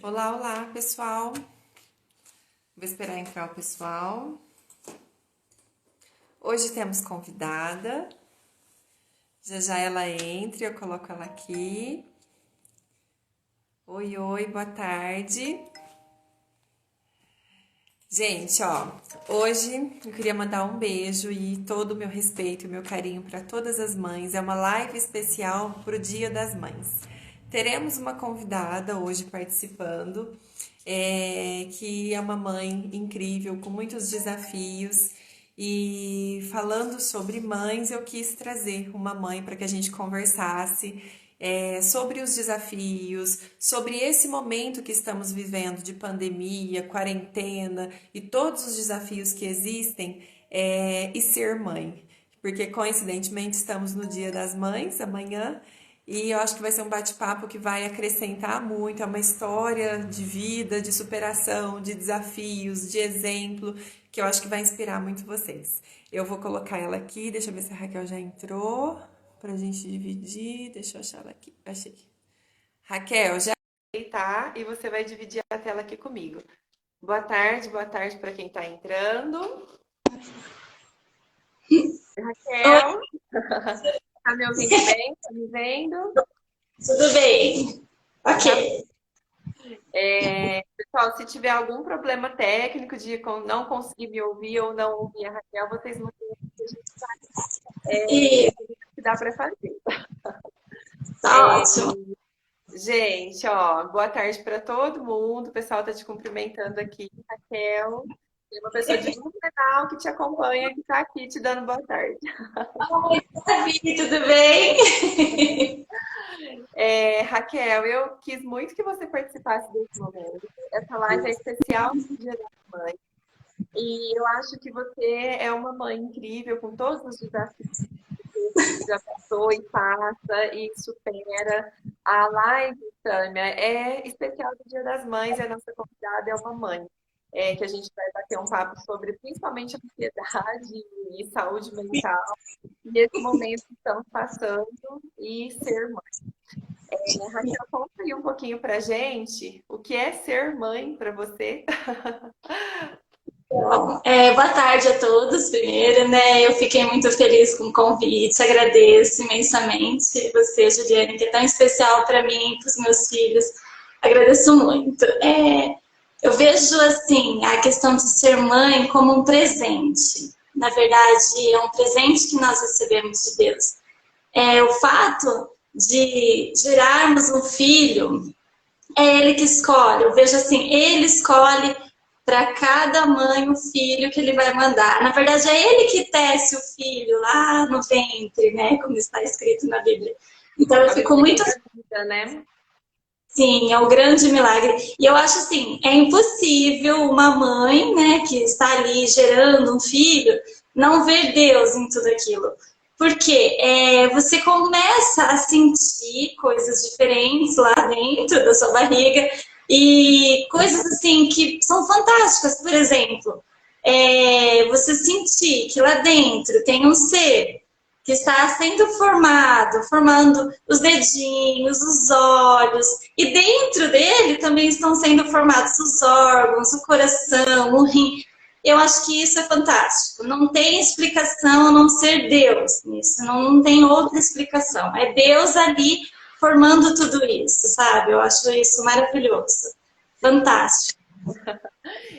Olá, olá, pessoal. Vou esperar entrar o pessoal. Hoje temos convidada. Já já ela entra, eu coloco ela aqui. Oi, oi, boa tarde. Gente, ó, hoje eu queria mandar um beijo e todo o meu respeito e o meu carinho para todas as mães. É uma live especial para o Dia das Mães. Teremos uma convidada hoje participando, que é uma mãe incrível, com muitos desafios. E falando sobre mães, eu quis trazer uma mãe para que a gente conversasse sobre os desafios, sobre esse momento que estamos vivendo de pandemia, quarentena e todos os desafios que existem, e ser mãe. Porque coincidentemente estamos no Dia das Mães amanhã. E eu acho que vai ser um bate-papo que vai acrescentar muito, é uma história de vida, de superação, de desafios, de exemplo, que eu acho que vai inspirar muito vocês. Eu vou colocar ela aqui, deixa eu ver se a Raquel já entrou, pra gente dividir, deixa eu achar ela aqui, achei. Raquel, já tá? E você vai dividir a tela aqui comigo. Boa tarde para quem tá entrando. Oi, Raquel, tá me ouvindo bem? Tá me vendo? tudo bem? Tá. Ok. Pessoal, se tiver algum problema técnico de não conseguir me ouvir ou não ouvir a Raquel, vocês mandem que a gente E que dá para fazer. tá ótimo. Gente, ó, boa tarde para todo mundo. O pessoal tá te cumprimentando aqui, Raquel. Tem uma pessoa de Blumenau que te acompanha, que tá aqui te dando boa tarde. Oi, Davi, tudo bem? Raquel, eu quis muito que você participasse desse momento. Essa live é especial no Dia das Mães. E eu acho que você é uma mãe incrível, com todos os desafios que já passou e passa e supera. A live, Tânia, é especial do Dia das Mães e a nossa convidada é uma mãe. Que a gente vai bater um papo sobre principalmente ansiedade e saúde mental, e esse momento que estamos passando e ser mãe. Raquel, conta aí um pouquinho pra gente o que é ser mãe para você. Bom, boa tarde a todos, primeiro, né? Eu fiquei muito feliz com o convite, agradeço imensamente você, Juliane, que é tão especial para mim e para os meus filhos. Agradeço muito. Eu vejo, assim, a questão de ser mãe como um presente. Na verdade, é um presente que nós recebemos de Deus. O fato de gerarmos um filho, é ele que escolhe. Eu vejo assim, ele escolhe para cada mãe o filho que ele vai mandar. Na verdade, é ele que tece o filho lá no ventre, né? Como está escrito na Bíblia. Então, eu A fico bebê muito. da vida, né? Sim, é o grande milagre. E eu acho assim, é impossível uma mãe, né, que está ali gerando um filho, não ver Deus em tudo aquilo. Porque você começa a sentir coisas diferentes lá dentro da sua barriga e coisas assim que são fantásticas. Por exemplo, você sentir que lá dentro tem um ser que está sendo formado, formando os dedinhos, os olhos, e dentro dele também estão sendo formados os órgãos, o coração, o rim. Eu acho que isso é fantástico. Não tem explicação a não ser Deus nisso. Não tem outra explicação. É Deus ali formando tudo isso, sabe? Eu acho isso maravilhoso. Fantástico.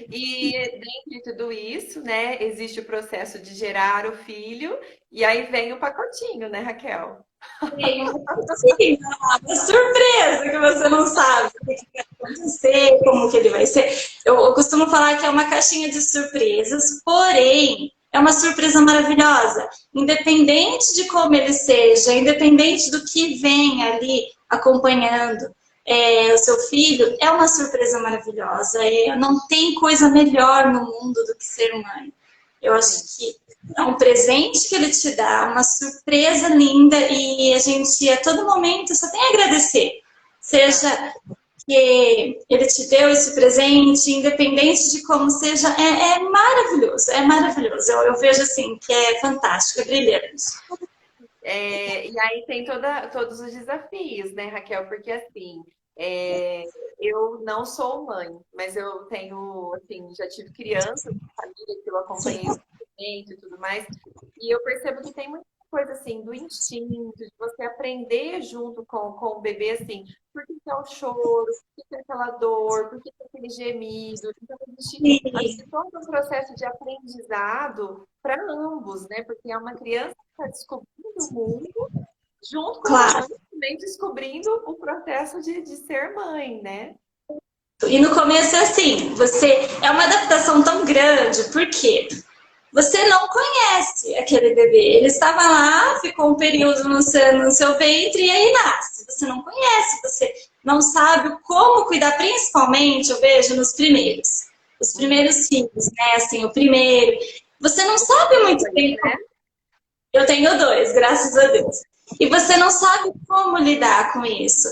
E dentro de tudo isso, né, existe o processo de gerar o filho, e aí vem o pacotinho, né, Raquel? Sim, uma surpresa que você não sabe o que vai acontecer, como que ele vai ser. Eu costumo falar que é uma caixinha de surpresas, porém é uma surpresa maravilhosa. Independente de como ele seja, independente do que vem ali acompanhando o seu filho, é uma surpresa maravilhosa. Não tem coisa melhor no mundo do que ser mãe. Eu acho que é um presente que ele te dá, uma surpresa linda e a gente a todo momento só tem a agradecer. Seja que ele te deu esse presente, independente de como seja, é maravilhoso, é maravilhoso. Eu vejo assim que é fantástico, é brilhante. E aí tem todos os desafios, né, Raquel? Porque assim, Eu não sou mãe, mas eu tenho, assim, já tive crianças na família que eu acompanhei o crescimento e tudo mais, e eu percebo que tem muita coisa, assim, do instinto, de você aprender junto com o bebê, assim, por que que é o choro, por que que é aquela dor, por que que é aquele gemido. Então, existe, acho E, que todo um processo de aprendizado para ambos, né? Porque é uma criança que está descobrindo o mundo, junto com uma claro. mãe também descobrindo o processo de ser mãe, né? E no começo é assim, você é uma adaptação tão grande, por quê? Você não conhece aquele bebê. Ele estava lá, ficou um período no seu ventre e aí nasce. Você não conhece, você não sabe como cuidar, principalmente, eu vejo, nos primeiros. Os Uhum. primeiros filhos, né? Assim, o primeiro. Você não Você sabe tem muito dois, bem. né? Eu tenho dois, graças a Deus. E você não sabe como lidar com isso.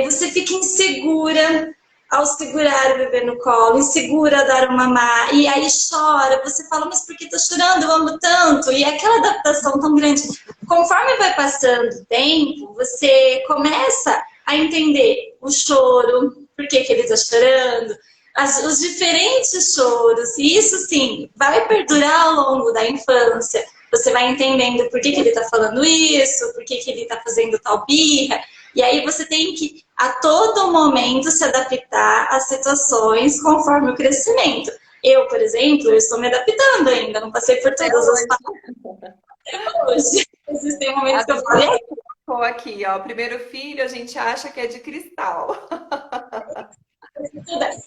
Você fica insegura ao segurar o bebê no colo, insegura a dar uma mamar, e aí chora. Você fala, mas por que tô chorando? Eu amo tanto. E é aquela adaptação tão grande. Conforme vai passando o tempo, você começa a entender o choro, por que, que ele está chorando, os diferentes choros. E isso, sim, vai perdurar ao longo da infância. Você vai entendendo por que, que ele está falando isso, por que, que ele está fazendo tal birra. E aí você tem que, a todo momento, se adaptar às situações conforme o crescimento. Eu, por exemplo, eu estou me adaptando ainda, não passei por Até todas as hoje. fases hoje. Existem momentos A que eu falo, Bianca colocou aqui, ó, o primeiro filho a gente acha que é de cristal.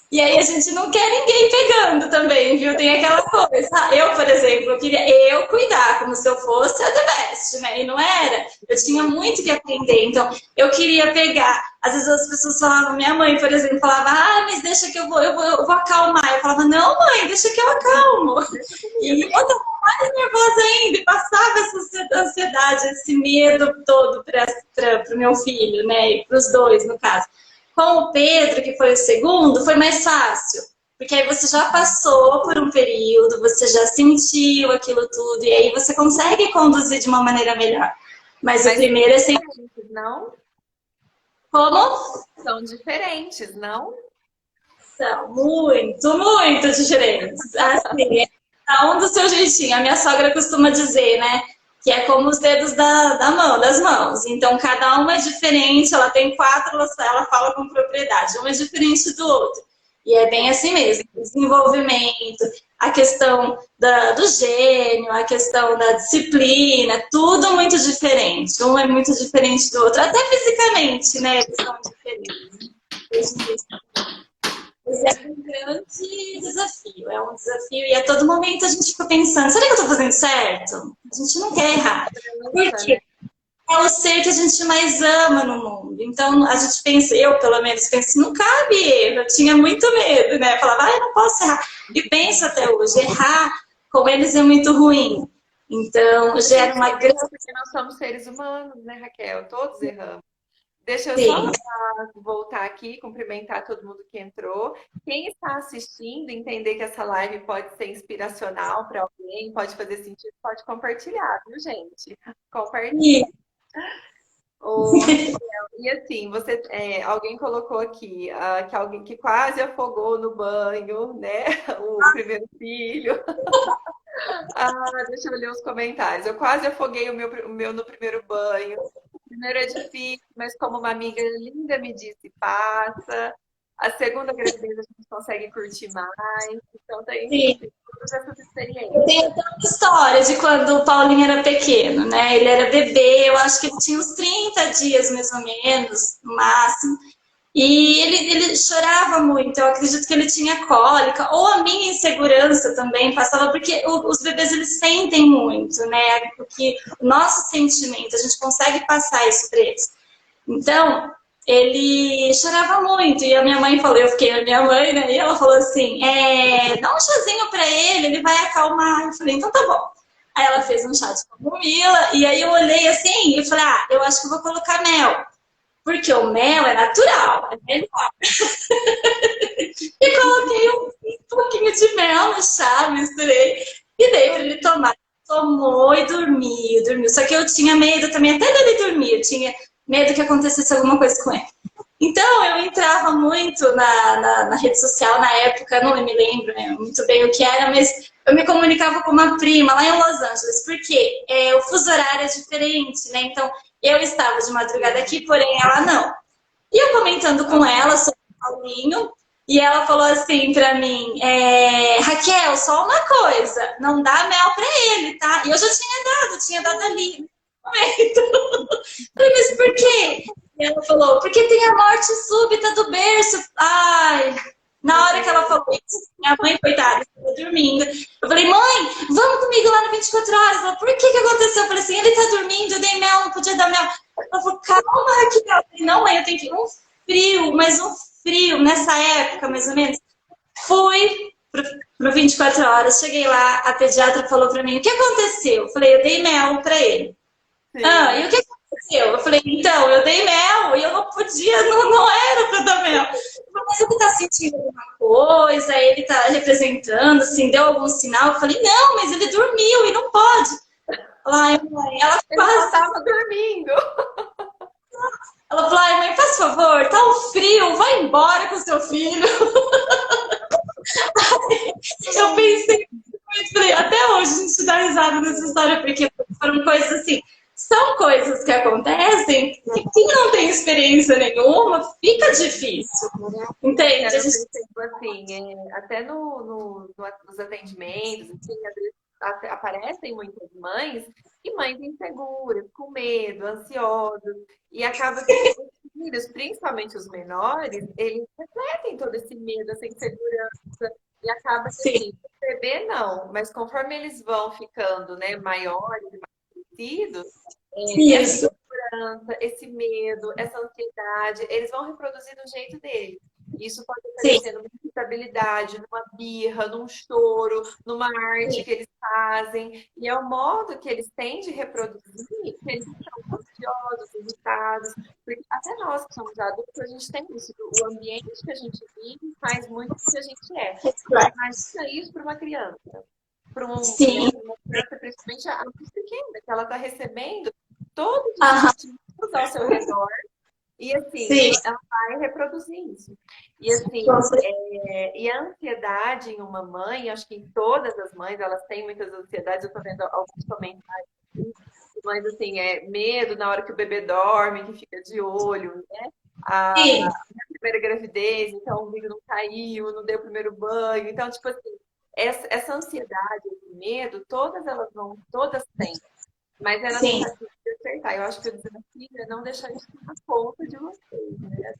e aí a gente não quer ninguém pegando também, viu? Tem aquela coisa. Eu, por exemplo, eu queria eu cuidar como se eu fosse a The Best, né? E não era. Eu tinha muito que aprender. Então, eu queria pegar. Às vezes as pessoas falavam, minha mãe, por exemplo, falava, ah, mas deixa que eu vou acalmar. Eu falava, não, mãe, deixa que eu acalmo. Deixa E comigo. eu estava mais nervosa ainda, e passava essa ansiedade, esse medo todo para o meu filho, né? E para os dois, no caso. Com o Pedro, que foi o segundo, foi mais fácil. Porque aí você já passou por um período, você já sentiu aquilo tudo, e aí você consegue conduzir de uma maneira melhor. Mas o Mas são primeiro é sempre diferentes, não? como? São diferentes, não? São muito, muito diferentes. Assim, cada um do seu jeitinho. A minha sogra costuma dizer, né? Que é como os dedos da mão, das mãos. Então, cada uma é diferente, ela tem quatro, ela fala com propriedade, um é diferente do outro. E é bem assim mesmo. Desenvolvimento, a questão do gênio, a questão da disciplina, tudo muito diferente. Um é muito diferente do outro, até fisicamente, né? Eles são diferentes. Mas é um grande desafio, é um desafio e a todo momento a gente fica pensando, será que eu estou fazendo certo? A gente não quer errar. Por Segurança, né? quê? É o ser que a gente mais ama no mundo. Então a gente pensa, eu pelo menos penso, não cabe erro, eu tinha muito medo, né? Eu falava, eu não posso errar. E penso até hoje, errar com eles é muito ruim. Então A gera gente uma grande. erra porque nós somos seres humanos, né, Raquel? Todos erramos. Deixa eu só Sim, voltar aqui, cumprimentar todo mundo que entrou. Quem está assistindo, entender que essa live pode ser inspiracional para alguém, pode fazer sentido, pode compartilhar, viu, gente? Compartilha. Ô, Raquel, e assim, você, alguém colocou aqui que alguém que quase afogou no banho, né? O primeiro filho. Deixa eu ler os comentários. Eu quase afoguei o meu no primeiro banho. O primeiro é difícil, mas como uma amiga linda me disse, passa. A segunda gravidez a gente consegue curtir mais. Então sim. tem todas essas Eu experiências. tenho tanta história de quando o Paulinho era pequeno, né? Ele era bebê, eu acho que ele tinha uns 30 dias, mais ou menos, no máximo. E ele chorava muito, eu acredito que ele tinha cólica, ou a minha insegurança também passava, porque os bebês eles sentem muito, né? O nosso sentimento, a gente consegue passar isso para eles. Então, ele chorava muito. E a minha mãe falou, eu fiquei na minha mãe, né? E ela falou assim: dá um chazinho pra ele vai acalmar. Eu falei, então tá bom. Aí ela fez um chá de camomila, e aí eu olhei assim e falei, eu acho que eu vou colocar mel. Porque o mel é natural, é melhor. E coloquei um pouquinho de mel no chá, misturei e dei para ele tomar. Tomou e dormiu, dormiu. Só que eu tinha medo também, até dele dormir, eu tinha medo que acontecesse alguma coisa com ele. Então fala muito na rede social na época, não me lembro, né, muito bem o que era, mas eu me comunicava com uma prima lá em Los Angeles, porque o fuso horário é diferente, né? Então eu estava de madrugada aqui, porém ela não. E eu comentando com ela sobre o Paulinho, e ela falou assim pra mim, Raquel, só uma coisa, não dá mel pra ele, tá? E eu já tinha dado ali. Falei, mas por quê? E ela falou, porque tem a morte súbita do berço. Ai, na hora que ela falou isso, minha mãe, coitada, estava dormindo. Eu falei, mãe, vamos comigo lá no 24 horas. Ela, por que aconteceu? Eu falei assim, ele tá dormindo, eu dei mel, não podia dar mel. Ela falou, calma, Raquel. Eu falei, não, mãe, eu tenho que ir. Um frio, mas um frio, nessa época, mais ou menos. Fui pro 24 horas, cheguei lá, a pediatra falou pra mim, o que aconteceu? Eu falei, eu dei mel pra ele. Ah, e o que aconteceu? Eu falei, então, eu dei mel e eu não podia, não era pra dar mel. Eu falei, mas ele tá sentindo alguma coisa, ele tá representando, assim, deu algum sinal? Eu falei, não, mas ele dormiu e não pode. Ai, mãe, ela quase tava dormindo. Ela falou, ai, mãe, faz favor, tá um frio, vai embora com seu filho. Eu pensei, até hoje a gente dá risada nessa história, porque foram coisas assim, são coisas que acontecem que quem não tem experiência nenhuma, fica difícil. Entende? Era, por exemplo, assim, até nos atendimentos, assim, às vezes aparecem muitas mães e mães inseguras, com medo, ansiosas, e acaba que os filhos, principalmente os menores, eles refletem todo esse medo, essa insegurança, e acaba que assim, o bebê não, mas conforme eles vão ficando, né, maiores e mais crescidos, essa insegurança, esse medo, essa ansiedade, eles vão reproduzir do jeito deles. Isso pode aparecer numa irritabilidade, numa birra, num choro, numa arte que eles fazem. E é o modo que eles têm de reproduzir que eles ficam ansiosos, irritados. Porque até nós que somos adultos, a gente tem isso. O ambiente que a gente vive faz muito do que a gente é. Imagina isso para uma criança. Para uma criança, principalmente a mais pequena, que ela está recebendo todos os estímulos ao seu redor. E assim, ela vai reproduzir isso. E assim, e a ansiedade em uma mãe, acho que em todas as mães, elas têm muitas ansiedades, eu tô vendo alguns comentários, mas assim, medo na hora que o bebê dorme, que fica de olho, né? A primeira gravidez, então o umbigo não caiu, não deu o primeiro banho. Então, tipo assim, essa ansiedade, esse medo, todas têm. Mas ela não está de acertar. Eu acho que o desafio é não deixar isso na conta de vocês, né?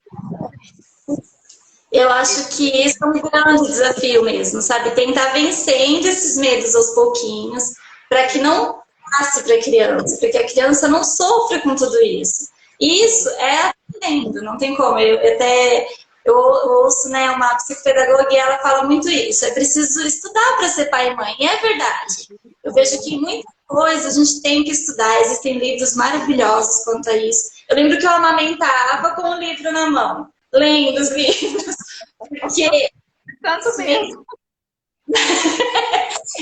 Eu acho que isso é um grande desafio mesmo, sabe? Tentar vencendo esses medos aos pouquinhos, para que não passe para a criança, porque a criança não sofre com tudo isso. Isso é aprendendo, não tem como. Eu ouço, né, uma psicopedagoga e ela fala muito isso. É preciso estudar para ser pai e mãe. E é verdade. Eu vejo que muita coisa a gente tem que estudar. Existem livros maravilhosos quanto a isso. Eu lembro que eu amamentava com o livro na mão, lendo os livros. Porque tanto mesmo.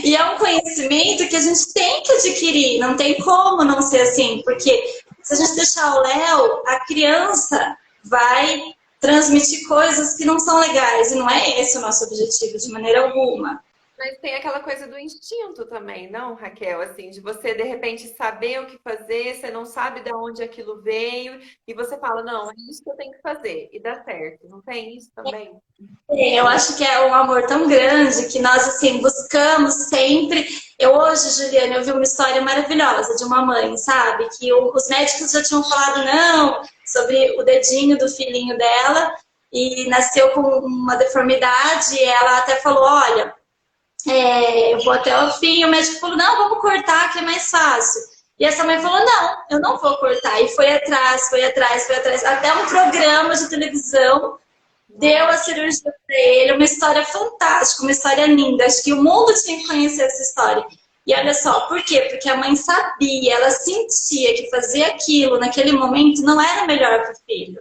E é um conhecimento que a gente tem que adquirir. Não tem como não ser assim. Porque se a gente deixar o Léo, a criança vai transmitir coisas que não são legais. E não é esse o nosso objetivo, de maneira alguma. Mas tem aquela coisa do instinto também, não, Raquel? Assim, de você, de repente, saber o que fazer, você não sabe de onde aquilo veio, e você fala, não, é isso que eu tenho que fazer, e dá certo. Não tem isso também? Eu acho que é um amor tão grande que nós, assim, buscamos sempre. Hoje, Juliana, eu vi uma história maravilhosa de uma mãe, sabe? Que os médicos já tinham falado não sobre o dedinho do filhinho dela, e nasceu com uma deformidade, e ela até falou, olha, eu vou até o fim. O médico falou, não, vamos cortar que é mais fácil. E essa mãe falou, não, eu não vou cortar. E foi atrás, até um programa de televisão deu a cirurgia para ele. Uma história fantástica, uma história linda. Acho que o mundo tinha que conhecer essa história. E olha só, por quê? Porque a mãe sabia, ela sentia que fazer aquilo naquele momento não era melhor para o filho.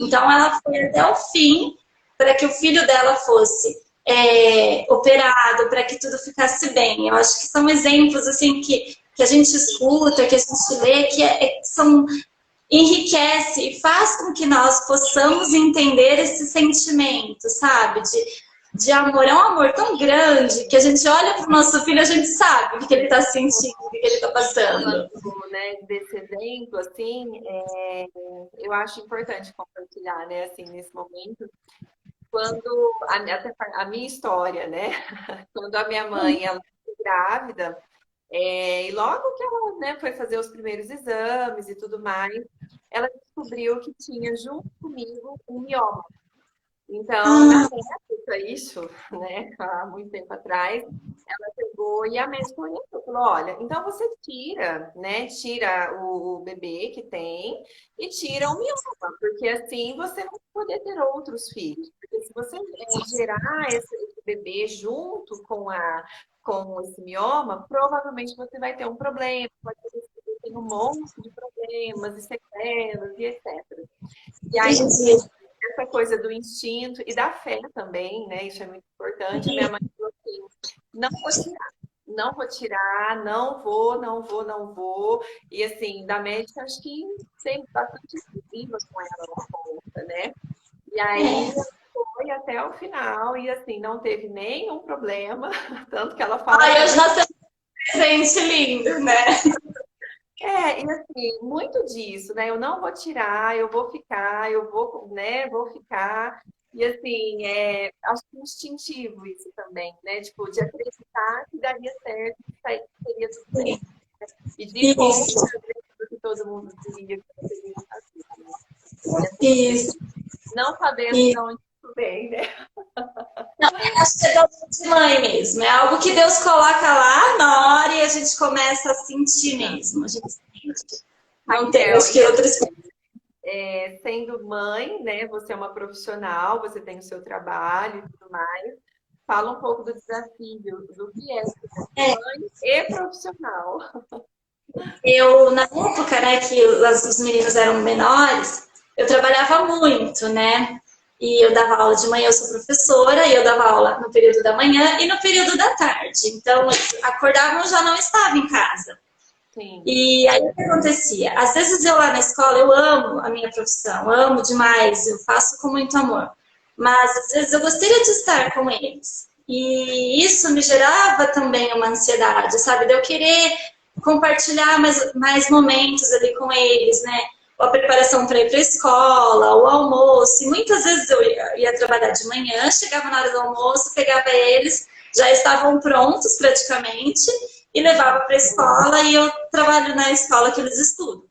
Então ela foi até o fim para que o filho dela fosse operado, para que tudo ficasse bem. Eu acho que são exemplos assim que a gente escuta, que a gente lê, que são enriquece e faz com que nós possamos entender esse sentimento, sabe? De amor. É um amor tão grande que a gente olha para o nosso filho e a gente sabe o que ele está sentindo, o que ele está passando. Falando, né, desse exemplo, assim, eu acho importante compartilhar, né, assim, nesse momento, quando até a minha história, né, quando a minha mãe ela ficou grávida, e logo que ela, né, foi fazer os primeiros exames e tudo mais, ela descobriu que tinha junto comigo um mioma. Então, na Ah, época, isso, né, há muito tempo atrás, ela pegou e a médica orientou, falou, olha, então você tira, né, tira o bebê que tem e tira o mioma, porque assim você não vai poder ter outros filhos. Porque se você gerar esse bebê junto com esse mioma, provavelmente você vai ter um problema, pode ser que esse bebê tenha um monte de problemas e sequelas e etc. E aí, entendi. essa coisa do instinto e da fé também, né? Isso é muito importante. A minha mãe falou assim: não vou tirar, não vou tirar, não vou, não vou, não vou. E assim, da médica, acho que tem bastante expectativa com ela na conta, né? E aí É. foi até o final e assim, não teve nenhum problema. Tanto que ela fala Ai, até hoje hoje. nós temos um presente lindo, né? E assim, muito disso, né? Eu não vou tirar, eu vou ficar, eu vou, né? Vou ficar. E assim, acho que instintivo isso também, né? Tipo, de acreditar que daria certo, que seria tudo bem. E de conta Isso, do que todo mundo diria que eu deveria fazer, né? E assim, isso, não sabendo de isso. onde isso vem, né? Não, eu acho que é dom de mãe mesmo. É algo que Deus coloca lá na hora e a gente começa a sentir mesmo. A gente sente. Não tem, Raquel, acho e que outras assim, sendo mãe, né? Você é uma profissional, você tem o seu trabalho e tudo mais. Fala um pouco do desafio, do que é ser mãe e profissional. Eu, na época, né, que os meninos eram menores, eu trabalhava muito, né? E eu dava aula de manhã, eu sou professora, e eu dava aula no período da manhã e no período da tarde. Então, acordava eu já não estava em casa. Sim. E aí o que acontecia? Às vezes eu lá na escola, eu amo a minha profissão, amo demais, eu faço com muito amor. Mas às vezes eu gostaria de estar com eles. E isso me gerava também uma ansiedade, sabe? De eu querer compartilhar mais momentos ali com eles, né? A preparação para ir para a escola, o almoço. E muitas vezes eu ia trabalhar de manhã, chegava na hora do almoço, pegava eles, já estavam prontos praticamente, e levava para a escola e eu trabalho na escola que eles estudam.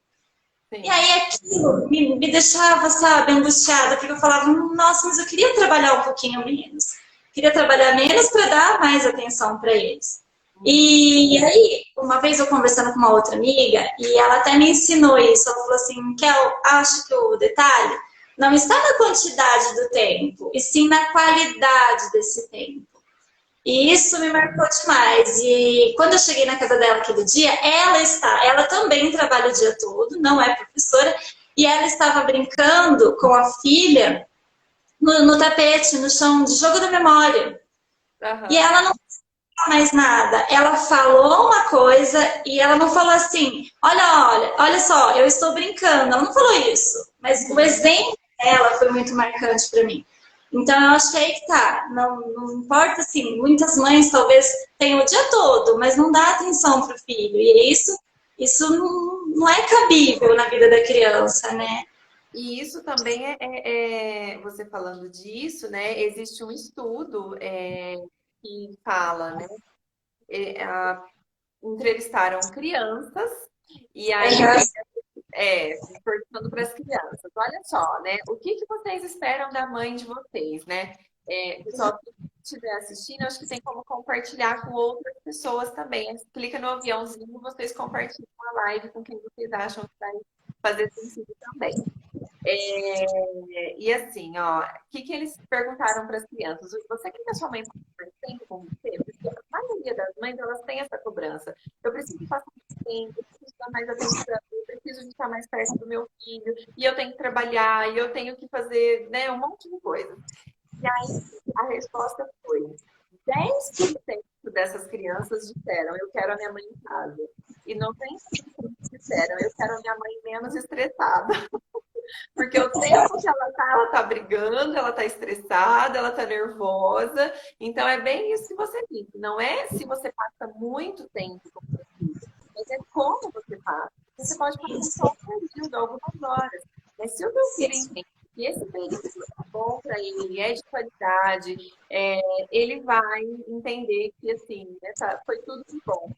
E Sim. aí aquilo me deixava, sabe, angustiada, porque eu falava, nossa, mas eu queria trabalhar um pouquinho menos. Queria trabalhar menos para dar mais atenção para eles. Uhum. E aí, uma vez eu conversando com uma outra amiga, e ela até me ensinou isso, ela falou assim, Kel, acho que o detalhe não está na quantidade do tempo, e sim na qualidade desse tempo. E isso me marcou demais. E quando eu cheguei na casa dela aquele dia, ela também trabalha o dia todo, não é professora, e ela estava brincando com a filha no tapete, no chão de jogo da memória. E Aham. ela não falou mais nada. Ela falou uma coisa e ela não falou assim: olha só, eu estou brincando. Ela não falou isso. Mas o Uhum. exemplo dela foi muito marcante para mim. Então eu acho que é aí que tá. Não importa assim, muitas mães talvez tenham o dia todo, mas não dá atenção para o filho. E isso não é cabível na vida da criança, né? E isso também você falando disso, né? Existe um estudo que fala, né? Entrevistaram crianças e aí perguntando para as crianças, olha só, né? O que que vocês esperam da mãe de vocês, né? Pessoal que estiver assistindo, acho que tem como compartilhar com outras pessoas também. Clica no aviãozinho, vocês compartilham a live com quem vocês acham que vai fazer sentido também. E assim, ó, o que que eles perguntaram para as crianças? Você quer que a sua mãe passe mais tempo com você? Porque a maioria das mães, elas têm essa cobrança. Eu preciso passar mais tempo, eu preciso dar mais atenção, eu preciso de estar mais perto do meu filho, e eu tenho que trabalhar, e eu tenho que fazer, né, um monte de coisa. E aí, a resposta foi: 10% dessas crianças disseram, eu quero a minha mãe em casa. E 90% disseram, eu quero a minha mãe menos estressada. Porque o tempo que ela tá brigando, ela tá estressada, ela tá nervosa. Então é bem isso que você disse. Não é se você passa muito tempo com o seu filho, mas é como você passa. Você pode passar só um período, algumas horas. Mas se o meu filho entende que esse período é bom para ele, é de qualidade, ele vai entender que assim, foi tudo de bom.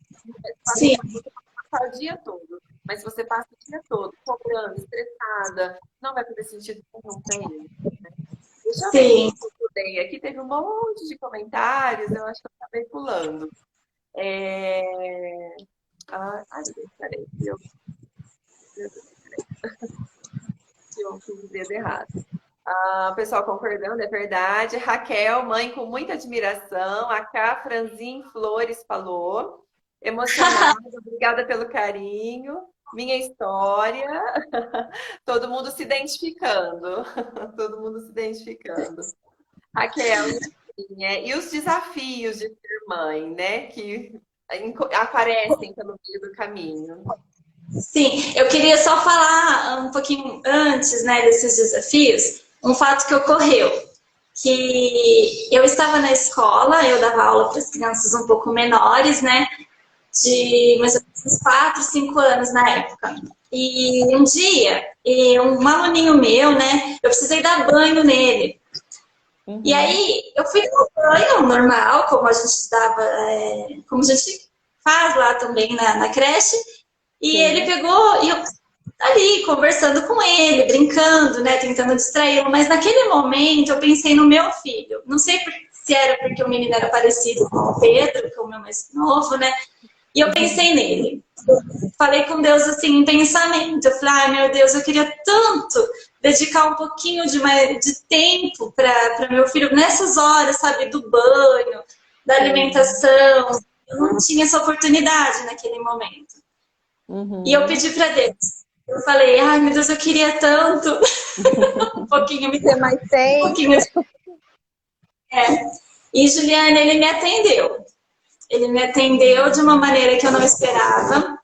Sim, Você passar o dia todo. Mas se você passa o dia todo cobrando, estressada, não vai fazer sentido nenhum para ele. Né? Deixa eu ver quem sim. eu estudei. Aqui teve um monte de comentários, eu acho que eu acabei pulando. Ai, peraí, eu fiz o dedo errado. O pessoal concordando, é verdade. Raquel, mãe com muita admiração. A Cá Franzin Flores falou. Emocionada, obrigada pelo carinho. Minha história. Todo mundo se identificando. Todo mundo se identificando. Raquel, e, assim, e os desafios de ser mãe, né? Que aparecem pelo meio do caminho. Sim, eu queria só falar um pouquinho antes, né, desses desafios, um fato que ocorreu, que eu estava na escola, eu dava aula para as crianças um pouco menores, né, de mais ou menos uns 4, 5 anos na época. E um dia, um aluninho meu, né, eu precisei dar banho nele. E Uhum. aí, eu fui dar banho normal, como a gente dava, como a gente faz lá também na creche, e ele Sim. pegou, e eu ali conversando com ele, brincando, né, tentando distraí-lo, mas naquele momento eu pensei no meu filho. Não sei se era porque o menino era parecido com o Pedro, que é o meu mais novo, né? E eu pensei nele. Falei com Deus assim, em pensamento. Eu falei, ai meu Deus, eu queria tanto dedicar um pouquinho de tempo para meu filho nessas horas, sabe, do banho, da Sim. alimentação. Eu não tinha essa oportunidade naquele momento. E eu Uhum. pedi para Deus. Eu falei, ai meu Deus, eu queria tanto. Um pouquinho, me Ter dá mais um tempo. pouquinho. E Juliana, ele me atendeu. Ele me atendeu de uma maneira que eu não esperava.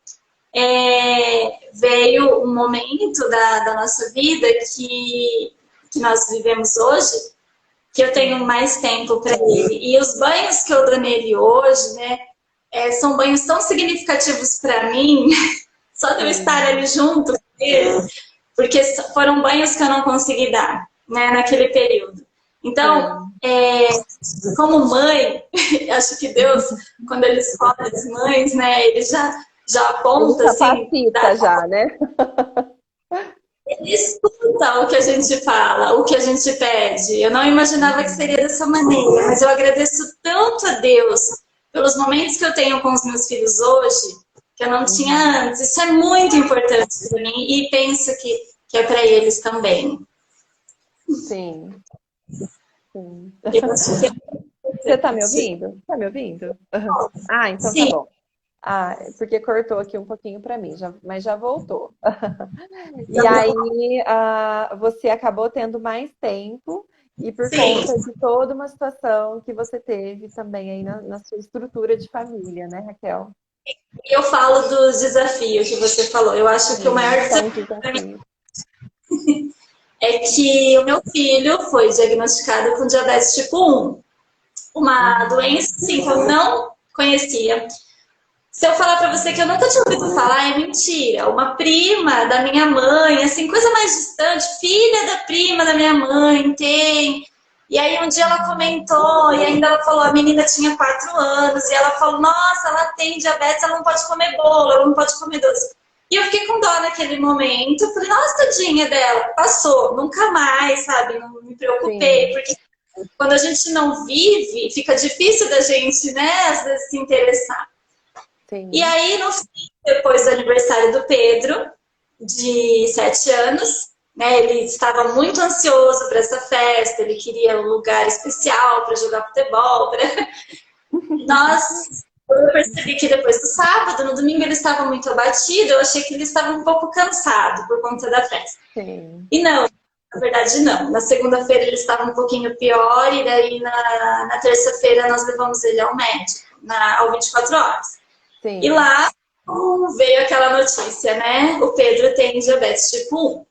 Veio um momento da nossa vida que nós vivemos hoje, que eu tenho Sim. mais tempo para ele. E os banhos que eu dou nele hoje, né, são banhos tão significativos para mim, só de eu estar ali Sim. junto com ele, porque foram banhos que eu não consegui dar, né, naquele período. Então, Sim. como mãe, acho que Deus, quando ele escolhe as mães, né, ele já Ele aponta assim, capacita já, né? ele escuta o que a gente fala, o que a gente pede. Eu não imaginava que seria Uhum. dessa maneira, mas eu agradeço tanto a Deus pelos momentos que eu tenho com os meus filhos hoje, que eu não tinha Uhum. antes. Isso é muito importante para mim e penso que é para eles também. Sim, sim. Eu acho que é Você tá me importante. ouvindo? Tá me ouvindo? Ah, então tá Sim, bom. Ah, porque cortou aqui um pouquinho para mim, mas já voltou. E aí, você acabou tendo mais tempo e por sim. conta de toda uma situação que você teve também aí na sua estrutura de família, né, Raquel? Eu falo dos desafios que você falou. Eu acho que o maior Sim, são os desafio para mim desafios. é que o meu filho foi diagnosticado com diabetes tipo 1, uma Uhum. doença assim, que eu não conhecia. Se eu falar para você que eu nunca tinha ouvido falar, é mentira. Uma prima da minha mãe, assim, coisa mais distante, filha da prima da minha mãe, tem. E aí um dia ela comentou, e ainda ela falou, a menina tinha 4 anos, e ela falou, nossa, ela tem diabetes, ela não pode comer bolo, ela não pode comer doce. E eu fiquei com dó naquele momento, falei, nossa, tadinha dela, passou, nunca mais, sabe, não me preocupei, Sim, porque quando a gente não vive, fica difícil da gente, né, às vezes se interessar. E sim. aí, no fim, depois do aniversário do Pedro, de 7 anos, né, ele estava muito ansioso para essa festa, ele queria um lugar especial para jogar futebol. Eu percebi que depois do sábado, no domingo ele estava muito abatido, eu achei que ele estava um pouco cansado por conta da festa. Sim, E não, na verdade não. Na segunda-feira ele estava um pouquinho pior, e daí na terça-feira nós levamos ele ao médico, ao 24 horas. E sim. lá veio aquela notícia, né? O Pedro tem diabetes tipo 1.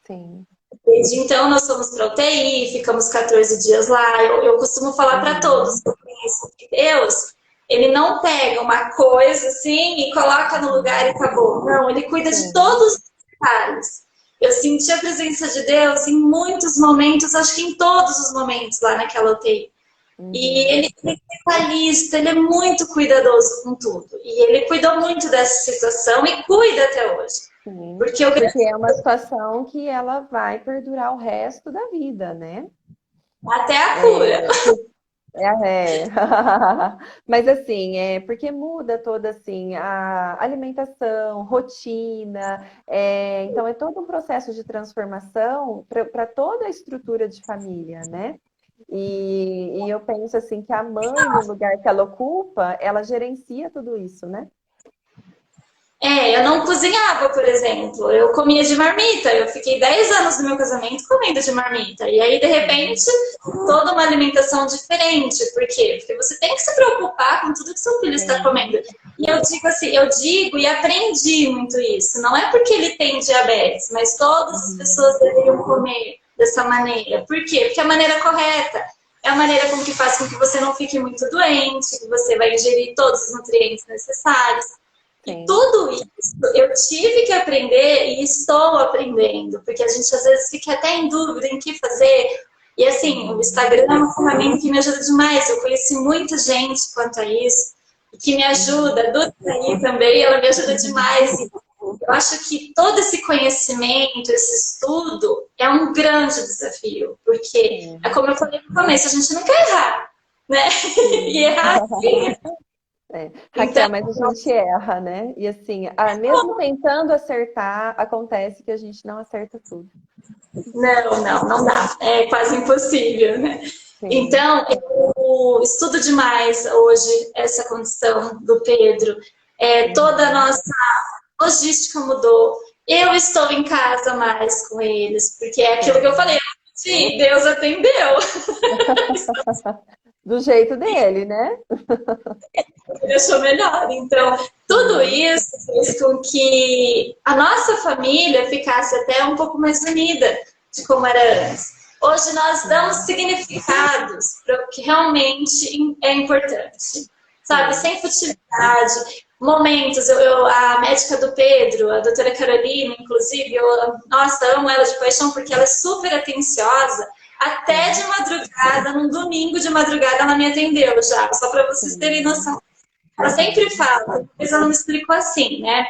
Sim. Desde então, nós fomos para UTI, ficamos 14 dias lá. Eu costumo falar para todos que eu conheço que Deus, ele não pega uma coisa assim e coloca no lugar e acabou. Não, ele cuida de Sim. todos os detalhes. Eu senti a presença de Deus em muitos momentos, acho que em todos os momentos lá naquela UTI. E Uhum. ele é detalhista, ele é muito cuidadoso com tudo. E ele cuidou muito dessa situação e cuida até hoje. Sim. Porque o grande Porque é uma situação que ela vai perdurar o resto da vida, né? até a cura. É, é. Mas assim, é porque muda toda assim a alimentação, rotina, então é todo um processo de transformação para toda a estrutura de família, né? E eu penso assim que a mãe, no lugar que ela ocupa, ela gerencia tudo isso, né? Eu não cozinhava, por exemplo. Eu comia de marmita. Eu fiquei 10 anos do meu casamento comendo de marmita. E aí, de repente, toda uma alimentação diferente. Por quê? Porque você tem que se preocupar com tudo que seu filho está Sim. comendo. E eu digo assim, eu digo e aprendi muito isso. Não é porque ele tem diabetes, mas todas as pessoas deveriam comer dessa maneira. Por quê? Porque é a maneira correta. É a maneira com que faz com que você não fique muito doente, que você vai ingerir todos os nutrientes necessários. E Sim. tudo isso eu tive que aprender e estou aprendendo, porque a gente às vezes fica até em dúvida em que fazer. E assim, o Uhum. Instagram é uma ferramenta que me ajuda demais. Eu conheci muita gente quanto a isso, e que me Uhum. ajuda. A Duda aí também, ela me ajuda demais. E eu acho que todo esse conhecimento, esse estudo, é um grande desafio, porque é Sim. como eu falei no começo, a gente não quer errar, né? E Sim. errar sim. É. Então, Raquel, mas a gente erra, né? E assim, mesmo tentando acertar, acontece que a gente não acerta tudo. não dá. É quase impossível, né? Sim. Então, eu estudo demais hoje essa condição do Pedro. Toda a Uhum. nossa logística mudou. Eu estou em casa mais com eles, porque é aquilo que eu Sim. falei, Deus atendeu, Do jeito dele, né? me deixou melhor. Então, tudo Sim. isso fez com que a nossa família ficasse até um pouco mais unida de como era antes. Hoje nós damos Sim. significados para o que realmente é importante, sabe? Sim. Sem futilidade. Momentos, a médica do Pedro, a doutora Carolina, inclusive, nossa, amo ela de paixão porque ela é super atenciosa. Até de Sim. madrugada, num domingo de madrugada, ela me atendeu já, só para vocês terem Sim. noção. Ela sempre Uhum. fala, mas ela me explicou assim, né?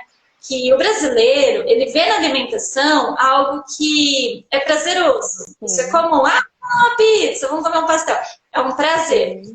Que o brasileiro, ele vê na alimentação algo que é prazeroso. Isso é Sim. comum. Ah, uma pizza, vamos comer um pastel. É um prazer. Sim.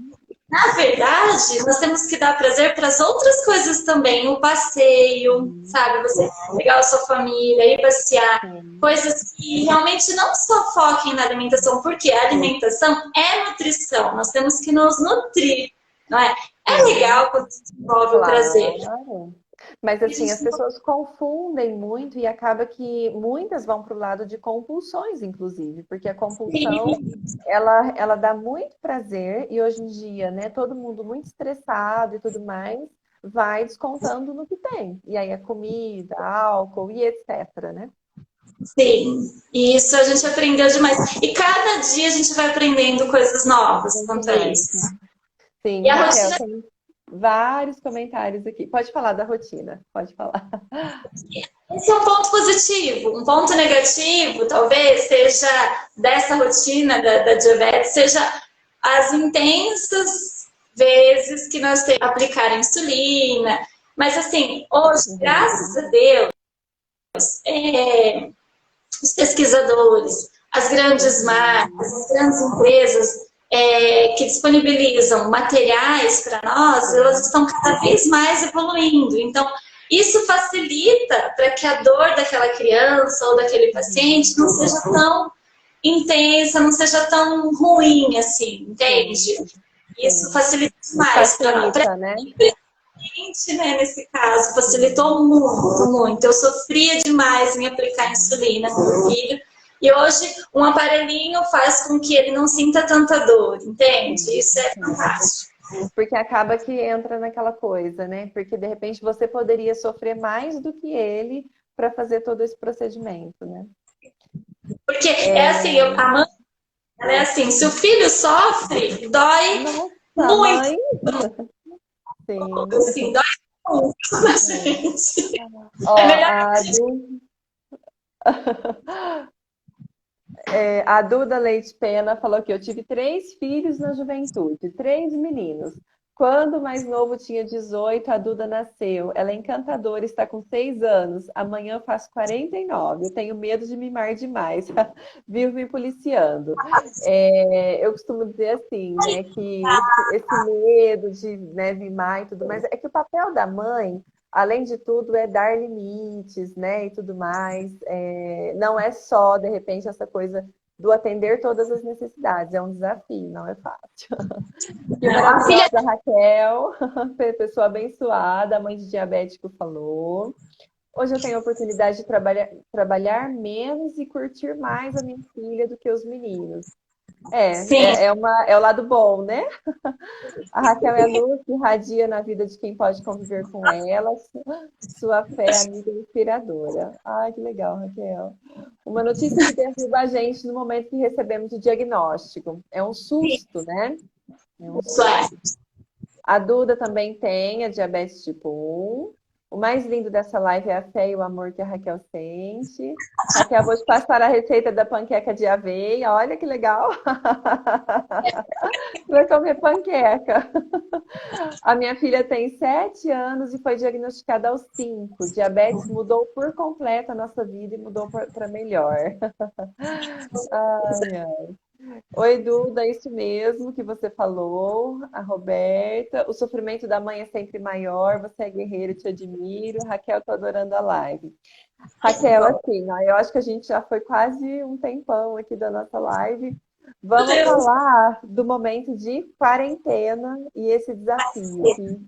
Na verdade, nós temos que dar prazer para as outras coisas também. O passeio, Sim. sabe? Você pegar a sua família, ir passear. Sim. Coisas que realmente não só foquem na alimentação, porque a alimentação é nutrição. Nós temos que nos nutrir, não é? É Sim. legal quando se desenvolve o prazer. Claro. Mas E a assim, gente as não... pessoas confundem muito e acaba que muitas vão para o lado de compulsões, inclusive, porque a compulsão ela dá muito prazer e hoje em dia, né, todo mundo muito estressado e tudo mais, vai descontando no que tem. E aí a comida, álcool e etc, né? Sim, e isso a gente aprendeu demais. E cada dia a gente vai aprendendo coisas novas Muito quanto a mais. isso. Sim, E a Raquel, rotina tem vários comentários aqui. Pode falar da rotina, pode falar. esse é um ponto positivo. Um ponto negativo, talvez, seja dessa rotina da diabetes, seja as intensas vezes que nós temos que aplicar insulina. Mas, assim, hoje, Uhum. graças a Deus, os pesquisadores, as grandes marcas, Uhum. as grandes empresas que disponibilizam materiais para nós, elas Sim. estão cada vez mais evoluindo. Então, isso facilita para que a dor daquela criança ou daquele paciente Uhum. não seja tão intensa, não seja tão ruim assim, Sim, entende? Isso sim. facilita demais para Facilita, né? gente, né, nesse caso, facilitou muito, muito. Eu sofria demais em aplicar insulina no meu filho. E hoje, um aparelhinho faz com que ele não sinta tanta dor, entende? Sim, Isso é sim. fantástico. Porque acaba que entra naquela coisa, né? Porque de repente você poderia sofrer mais do que ele para fazer todo esse procedimento, né? Porque é assim, a mãe, ela é assim, se o filho sofre, dói Nossa, a muito, mãe, sim. assim, dói muito na gente. Ó, É melhor a Duda Leite Pena falou que eu tive 3 filhos na juventude, 3 meninos. Quando o mais novo tinha 18, a Duda nasceu. Ela é encantadora, está com 6 anos. Amanhã eu faço 49. Eu tenho medo de mimar demais. Vivo me policiando. Eu costumo dizer assim, né, que esse medo de, né, mimar e tudo mais, é que o papel da mãe, além de tudo, é dar limites, né, e tudo mais. Não é só, de repente, essa coisa do atender todas as necessidades. É um desafio, não é fácil. Que não, a filha maravilhosa, Raquel, pessoa abençoada, mãe de diabético falou. Hoje eu tenho a oportunidade de trabalhar menos e curtir mais a minha filha do que os meninos. sim, É o lado bom, né? A Raquel é a luz que irradia na vida de quem pode conviver com ela. Sua fé é amiga inspiradora. Ai, que legal, Raquel. Uma notícia que derruba a gente no momento que recebemos o diagnóstico. É um susto, né? É um isso é. susto. A Duda também tem a diabetes tipo 1. O mais lindo dessa live é a fé e o amor que a Raquel sente. Raquel, vou te passar a receita da panqueca de aveia. Olha que legal. Vai comer panqueca. A minha filha tem 7 anos e foi diagnosticada aos 5. Diabetes mudou por completo a nossa vida e mudou para melhor. Ai, ai. Oi, Duda, é isso mesmo que você falou. A Roberta, o sofrimento da mãe é sempre maior. Você é guerreiro, te admiro. Raquel, tô adorando a live. Raquel, assim, ó, eu acho que a gente já foi quase um tempão aqui da nossa live. Meu Vamos Deus. falar do momento de quarentena e esse desafio que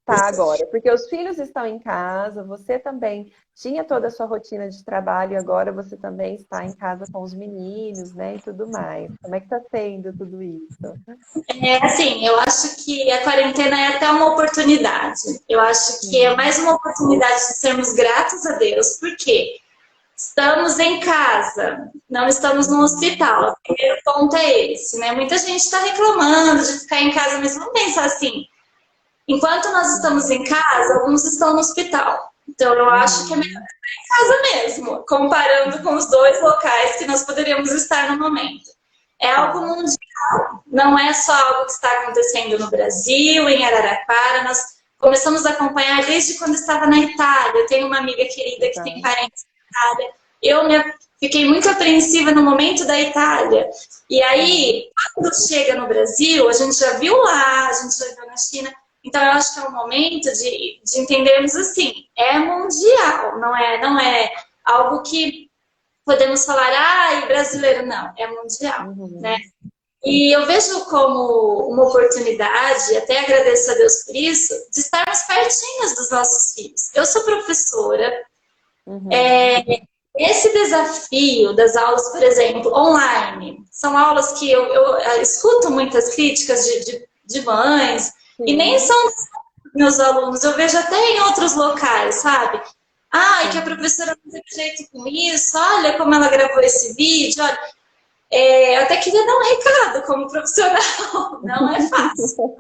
tá agora. Porque os filhos estão em casa, você também tinha toda a sua rotina de trabalho e agora você também está em casa com os meninos, né, e tudo mais. Como é que tá sendo tudo isso? Assim, eu acho que a quarentena é até uma oportunidade. Eu acho que é Sim, mais uma oportunidade de sermos gratos a Deus, porque estamos em casa, não estamos no hospital. O primeiro ponto é esse, né? Muita gente está reclamando de ficar em casa, mas vamos pensar assim: enquanto nós estamos em casa, alguns estão no hospital. Então, eu acho que é melhor uhum, em casa mesmo, comparando com os dois locais que nós poderíamos estar no momento. É algo tá, mundial, não é só algo que está acontecendo no Brasil, em Araraquara. Nós começamos a acompanhar desde quando estava na Itália. Eu tenho uma amiga querida que tem tá. parentes na Itália. Fiquei muito apreensiva no momento da Itália. E Sim. aí, quando chega no Brasil, a gente já viu lá, a gente já viu na China. Então, eu acho que é um momento de entendermos assim, é mundial, não é algo que podemos falar, ai, brasileiro, não, é mundial, né? Uhum, E eu vejo como uma oportunidade, até agradeço a Deus por isso, de estarmos pertinhos dos nossos filhos. Eu sou professora, uhum. esse desafio das aulas, por exemplo, online, são aulas que eu escuto muitas críticas de mães, e nem Sim, são dos meus alunos, eu vejo até em outros locais, sabe? Ai, que a sim. professora não teve jeito com isso, olha como ela gravou esse vídeo, olha. Eu até queria dar um recado como profissional, não é fácil.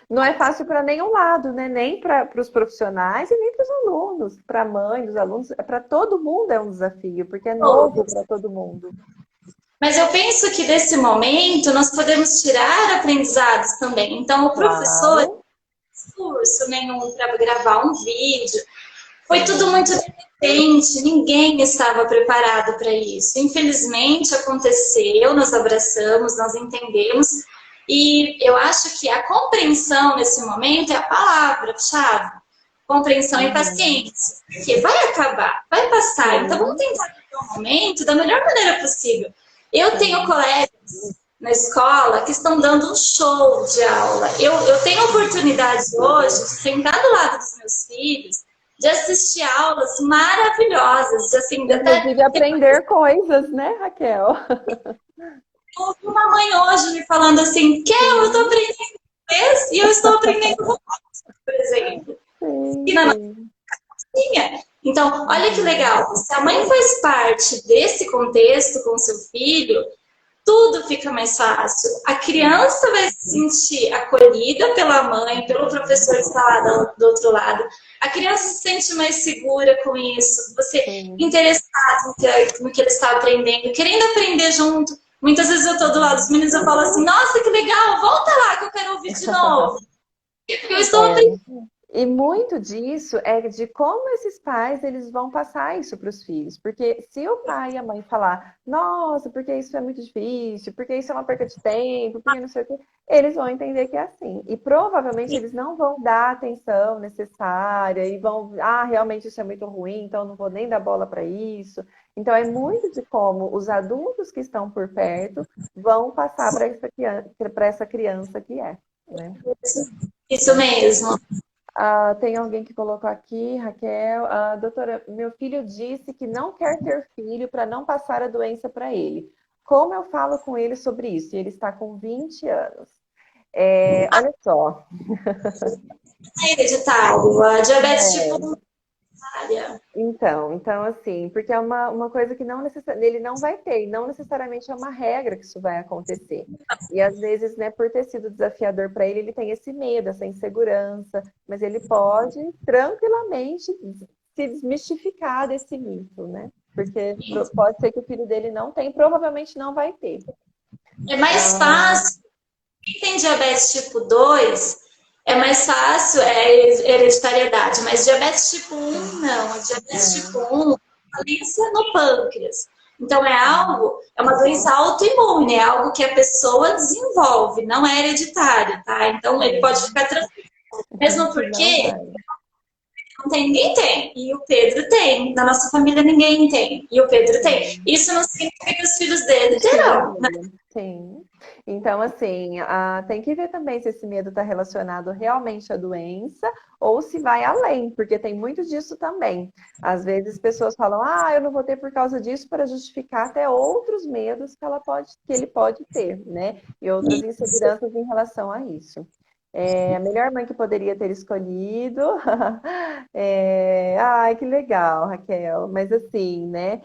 Não é fácil para nenhum lado, né? Nem para os profissionais e nem para os alunos, para a mãe dos alunos, para todo mundo é um desafio, porque é novo para todo mundo. Mas eu penso que desse momento nós podemos tirar aprendizados também. Então, o professor, não Claro. fez curso nenhum para gravar um vídeo, foi tudo Uhum. muito de repente, ninguém estava preparado para isso. Infelizmente aconteceu, nós abraçamos, nós entendemos, e eu acho que a compreensão nesse momento é a palavra-chave. Compreensão e Uhum. paciência. Porque vai acabar, vai passar. Então vamos Sim, tentar viver o momento da melhor maneira possível. Eu tenho sim. colegas na escola que estão dando um show de aula. Eu tenho oportunidade hoje de sentar do lado dos meus filhos, de assistir aulas maravilhosas, de, assim, até Inclusive aprender coisas, né, Raquel? ouvi uma mãe hoje me falando assim, Kel, eu tô Sim. aprendendo inglês estou aprendendo robótica, por exemplo. Sim, E na sim. nossa. Então, olha que legal. Se a mãe faz parte desse contexto com seu filho, tudo fica mais fácil. A criança vai se sentir acolhida pela mãe, pelo professor que está lá do outro lado. A criança se sente mais segura com isso. Você Sim. interessado no que ele está aprendendo, querendo aprender junto. Muitas vezes eu estou do lado dos meninos e eu falo assim, nossa, que legal, volta lá que eu quero ouvir de novo. Eu estou aprendendo. E muito disso é de como esses pais eles vão passar isso para os filhos. Porque se o pai e a mãe falar, nossa, porque isso é muito difícil, porque isso é uma perca de tempo, porque não sei o quê, eles vão entender que é assim. E provavelmente eles não vão dar a atenção necessária e vão, realmente isso é muito ruim, então não vou nem dar bola para isso. Então é muito de como os adultos que estão por perto vão passar para essa criança que é, né? Isso mesmo. Tem alguém que colocou aqui, Raquel. Doutora, meu filho disse que não quer ter filho para não passar a doença para ele. Como eu falo com ele sobre isso? E ele está com 20 anos. Olha só. É hereditário. A diabetes tipo 1 área. Então assim, porque é uma coisa que ele não vai ter, e não necessariamente é uma regra que isso vai acontecer. E às vezes, né, por ter sido desafiador para ele, ele tem esse medo, essa insegurança, mas ele pode tranquilamente se desmistificar desse mito, né? Porque pode ser que o filho dele não tem, provavelmente não vai ter. É mais fácil. Quem tem diabetes tipo 2, é mais fácil, hereditariedade, mas diabetes tipo 1 não. A diabetes tipo 1 é falência no pâncreas. Então é uma doença autoimune, é algo que a pessoa desenvolve, não é hereditário, tá? Então ele pode ficar tranquilo. Mesmo porque não tem, ninguém tem. E o Pedro tem. Na nossa família ninguém tem. E o Pedro tem. Isso não significa que os filhos dele terão, né? Sim. Então, assim, tem que ver também se esse medo está relacionado realmente à doença ou se vai além, porque tem muito disso também. Às vezes pessoas falam, eu não vou ter por causa disso, para justificar até outros medos que ele pode ter, né? E outras inseguranças em relação a isso. A melhor mãe que poderia ter escolhido. Ai, que legal, Raquel. Mas assim, né?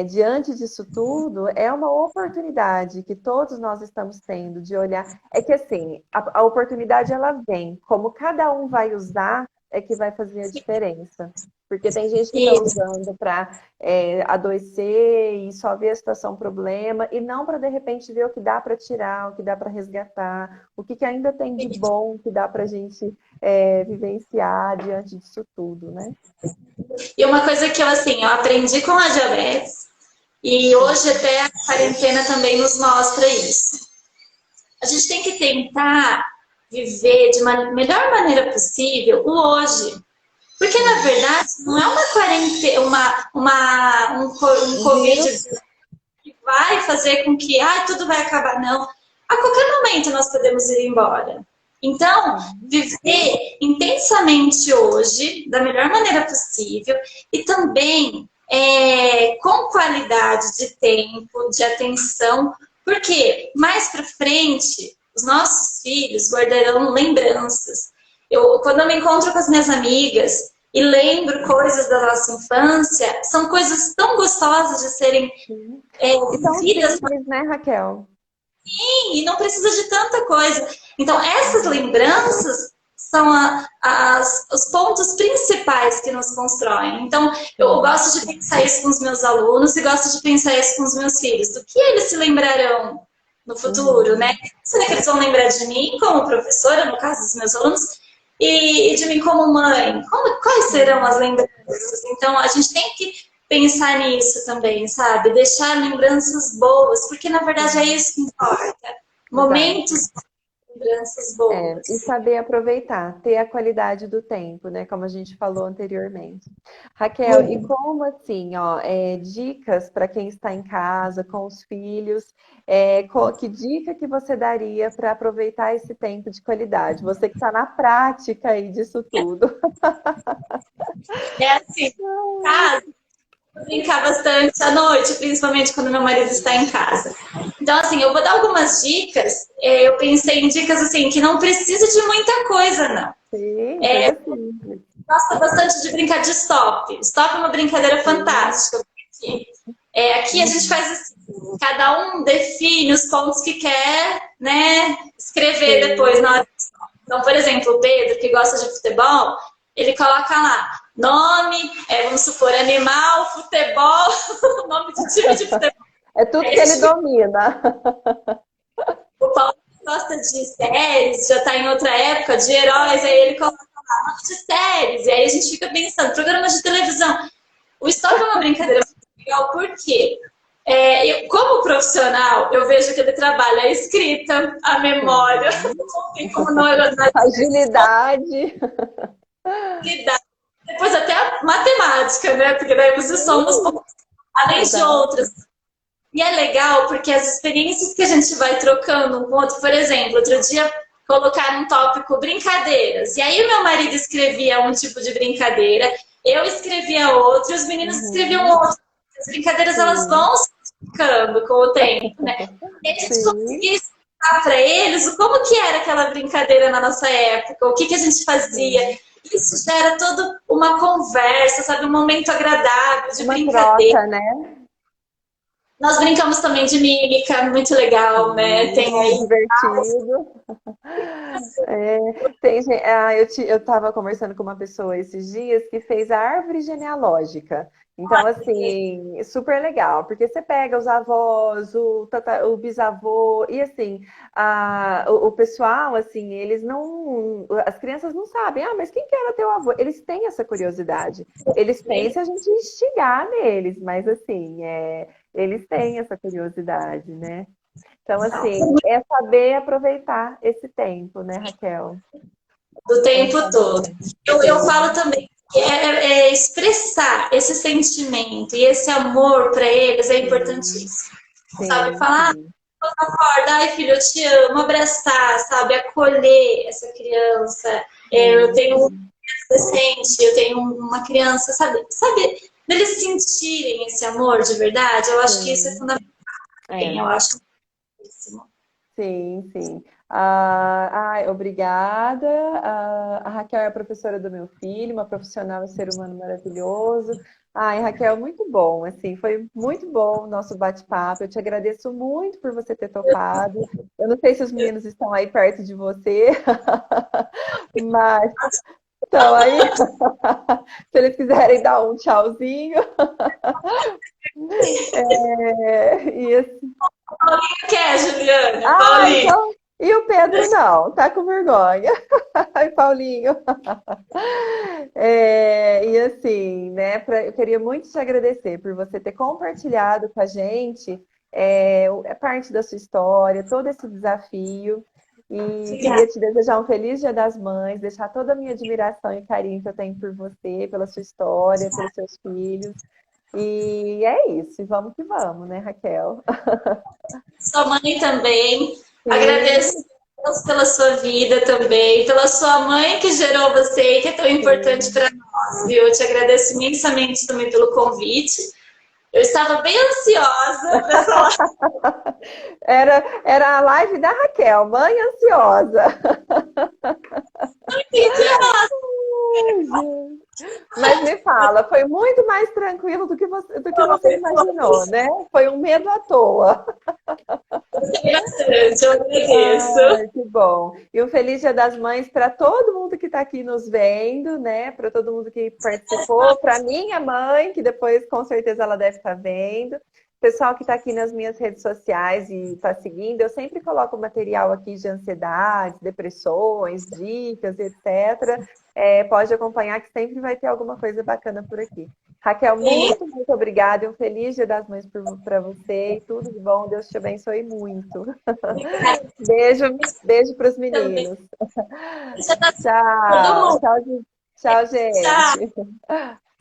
Diante disso tudo, é uma oportunidade que todos nós estamos tendo de olhar. É que assim, a oportunidade ela vem, como cada um vai usar, é que vai fazer a diferença. Porque tem gente que está usando para adoecer e só ver a situação problema, e não para de repente ver o que dá para tirar, o que dá para resgatar, o que ainda tem de bom que dá para a gente vivenciar diante disso tudo, né? E uma coisa que eu aprendi com a diabetes, e hoje até a quarentena também nos mostra isso. A gente tem que tentar viver de uma melhor maneira possível o hoje. Porque, na verdade, não é uma quarentena, um Covid que vai fazer com que tudo vai acabar, não. A qualquer momento nós podemos ir embora. Então, viver intensamente hoje, da melhor maneira possível, e também com qualidade de tempo, de atenção, porque mais para frente, os nossos filhos guardarão lembranças. Quando eu me encontro com as minhas amigas e lembro coisas da nossa infância, são coisas tão gostosas de serem vividas. Simples, né, Raquel? Sim, e não precisa de tanta coisa. Então, essas lembranças são os pontos principais que nos constroem. Então, eu gosto de pensar isso com os meus alunos e gosto de pensar isso com os meus filhos. Do que eles se lembrarão no futuro, né? Será que eles vão lembrar de mim como professora, no caso dos meus alunos, e de mim como mãe? Quais serão as lembranças? Então, a gente tem que pensar nisso também, sabe? Deixar lembranças boas, porque na verdade é isso que importa. Momentos, lembranças boas. E saber aproveitar, ter a qualidade do tempo, né? Como a gente falou anteriormente. Raquel, e como assim, dicas para quem está em casa com os filhos, que dica que você daria para aproveitar esse tempo de qualidade? Você que está na prática aí disso tudo. É assim, casa, brincar bastante à noite, principalmente quando meu marido está em casa. Então, assim, eu vou dar algumas dicas. Eu pensei em dicas, assim, que não precisa de muita coisa, não. Sim, coisa simples. Gosto bastante de brincar de stop. Stop é uma brincadeira Sim. fantástica. Porque, aqui a gente Uhum. faz assim, cada um define os pontos que quer, né, escrever depois na Sim. hora. Então, por exemplo, o Pedro, que gosta de futebol, ele coloca lá nome, vamos supor, animal, futebol, nome de time de futebol. É tudo Aí que a ele gente domina. O Paulo gosta de séries, já está em outra época, de heróis, aí ele coloca lá, nome de séries, e aí a gente fica pensando, programas de televisão. O stop é uma brincadeira muito legal, por quê? Como profissional, eu vejo que ele trabalha a escrita, a memória, Sim. não tem como não analisar Agilidade. responsabilidade, depois até a matemática, né? Porque daí você soma os Sim, pontos, além de exato. outras. E é legal porque as experiências que a gente vai trocando um com o outro, por exemplo, outro dia colocaram um tópico brincadeiras. E aí o meu marido escrevia um tipo de brincadeira, eu escrevia outro, e os meninos escreviam Uhum. outro. As brincadeiras elas Sim, vão se modificando com o tempo, né? E a gente sim, conseguia explicar para eles como que era aquela brincadeira na nossa época, o que que a gente fazia. sim. Isso gera toda uma conversa, sabe? Um momento agradável de Uma brincadeira. troca, né? Nós brincamos também de mímica, muito legal, né? Tem Sim, aí. divertido. Eu estava conversando com uma pessoa esses dias que fez a árvore genealógica. Então, assim, super legal, porque você pega os avós, o bisavô, e assim, o pessoal, assim, eles não. As crianças não sabem, mas quem que era teu avô? Eles têm essa curiosidade. Eles têm se a gente instigar neles, mas assim, eles têm essa curiosidade, né? Então, assim, é saber aproveitar esse tempo, né, Raquel? Do É tempo todo. saber. Eu falo Sim, também que expressar esse sentimento e esse amor para eles é sim, importantíssimo. Sabe? sim, Falar, sim, acorda, ai filho, eu te amo, abraçar, sabe? Acolher essa criança. Eu sim, tenho um sim, adolescente, eu tenho uma criança, sabe? Sabe? Deles sentirem esse amor de verdade, eu acho que isso é sim. fundamental. É. Eu acho isso. Sim, sim. Obrigada. A Raquel é a professora do meu filho, uma profissional e ser humano maravilhoso. Ai, Raquel, muito bom, assim, foi muito bom o nosso bate-papo. Eu te agradeço muito por você ter topado. Eu não sei se os meninos estão aí perto de você, mas estão aí. Se eles quiserem dar um tchauzinho. E Paulinho quer, Juliana, Paulinho. então. E o Pedro não, tá com vergonha. Ai, Paulinho. E assim, né, eu queria muito te agradecer por você ter compartilhado com a gente parte da sua história, todo esse desafio. E Obrigada. queria te desejar um feliz Dia das Mães, deixar toda a minha admiração e carinho que eu tenho por você, pela sua história, pelos seus filhos. E é isso, e vamos que vamos, né, Raquel? Sua mãe também. Agradeço Sim, a Deus pela sua vida também, pela sua mãe que gerou você e que é tão importante sim. para nós, viu? Eu te agradeço imensamente também pelo convite. Eu estava bem ansiosa para falar. Era a live da Raquel, mãe ansiosa. Ai, gente. Mas me fala, foi muito mais tranquilo do que você imaginou, né? Foi um medo à toa. Gostei bastante, eu agradeço. Ai, que bom. E um feliz Dia das Mães para todo mundo que está aqui nos vendo, né? Para todo mundo que participou, para minha mãe, que depois com certeza ela deve estar vendo. Pessoal que está aqui nas minhas redes sociais e está seguindo, eu sempre coloco material aqui de ansiedade, depressões, dicas, etc. Pode acompanhar que sempre vai ter alguma coisa bacana por aqui. Raquel, Sim, muito, muito obrigada e um feliz Dia das Mães para você e tudo de bom. Deus te abençoe muito. obrigada Beijo, beijo para os também. meninos. Deixa eu dar todo Tchau, mundo. tchau, tchau, Tchau, gente.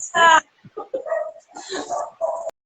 tchau.